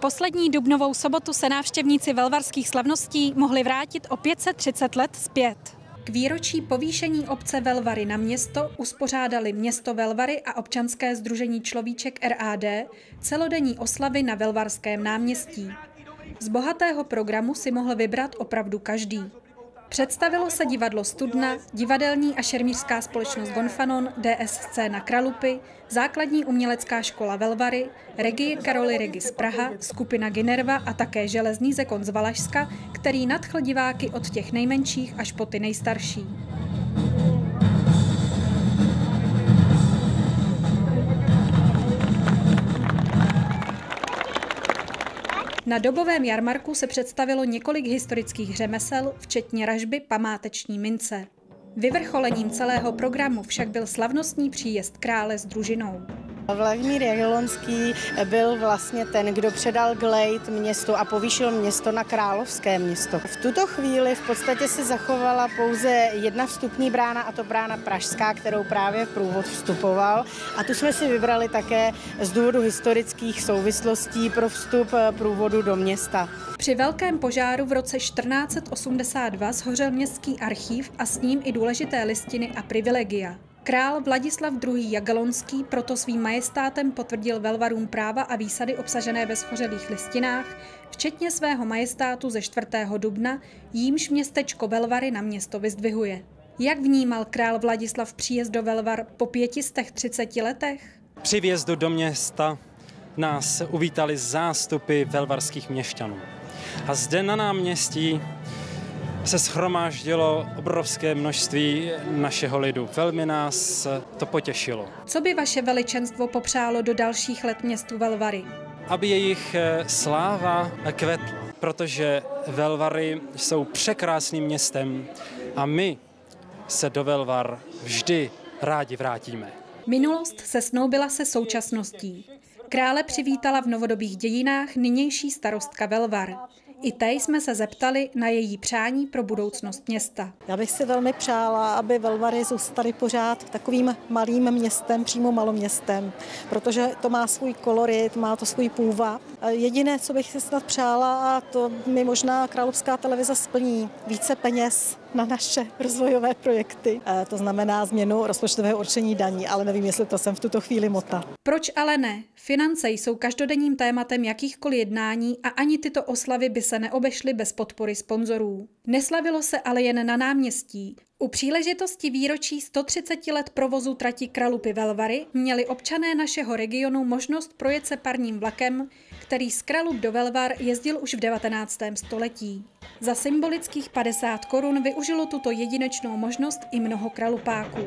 Poslední dubnovou sobotu se návštěvníci velvarských slavností mohli vrátit o 530 let zpět. K výročí povýšení obce Velvary na město uspořádali město Velvary a občanské sdružení Človíček RAD celodenní oslavy na Velvarském náměstí. Z bohatého programu si mohl vybrat opravdu každý. Představilo se divadlo Studna, divadelní a šermířská společnost Gonfanon, DS Scéna Kralupy, základní umělecká škola Velvary, regie Karoly Regis Praha, skupina Ginerva a také železný zekon z Valašska, který nadchl diváky od těch nejmenších až po ty nejstarší. Na dobovém jarmarku se představilo několik historických řemesel, včetně ražby památeční mince. Vyvrcholením celého programu však byl slavnostní příjezd krále s družinou. Vladimír Jagellonský byl vlastně ten, kdo předal glejt městu a povýšil město na královské město. V tuto chvíli v podstatě se zachovala pouze jedna vstupní brána, a to brána pražská, kterou právě průvod vstupoval. A tu jsme si vybrali také z důvodu historických souvislostí pro vstup průvodu do města. Při velkém požáru v roce 1482 shořel městský archív a s ním i důležité listiny a privilegia. Král Vladislav II. Jagellonský proto svým majestátem potvrdil Velvarům práva a výsady obsažené ve shořelých listinách, včetně svého majestátu ze 4. dubna, jímž městečko Velvary na město vyzdvihuje. Jak vnímal král Vladislav příjezd do Velvar po 530 letech? Při vjezdu do města nás uvítali zástupy velvarských měšťanů. A zde na náměstí se shromáždilo obrovské množství našeho lidu. Velmi nás to potěšilo. Co by vaše veličenstvo popřálo do dalších let městu Velvary? Aby jejich sláva kvetla, protože Velvary jsou překrásným městem a my se do Velvar vždy rádi vrátíme. Minulost se snoubila se současností. Krále přivítala v novodobých dějinách nynější starostka Velvar. I té jsme se zeptali na její přání pro budoucnost města. Já bych si velmi přála, aby Velvary zůstaly pořád takovým malým městem, přímo maloměstem, protože to má svůj kolorit, má to svůj půvab. Jediné, co bych si snad přála, a to mi možná Královská televize splní, více peněz na naše rozvojové projekty. To znamená změnu rozpočtového určení daní, ale nevím, jestli to jsem v tuto chvíli mota. Proč ale ne? Finance jsou každodenním tématem jakýchkoliv jednání a ani tyto oslavy by se neobešly bez podpory sponzorů. Neslavilo se ale jen na náměstí. U příležitosti výročí 130 let provozu trati Kralupy Velvary měli občané našeho regionu možnost projet se parním vlakem, který z Kralup do Velvar jezdil už v 19. století. Za symbolických 50 korun využilo tuto jedinečnou možnost i mnoho kralupáků.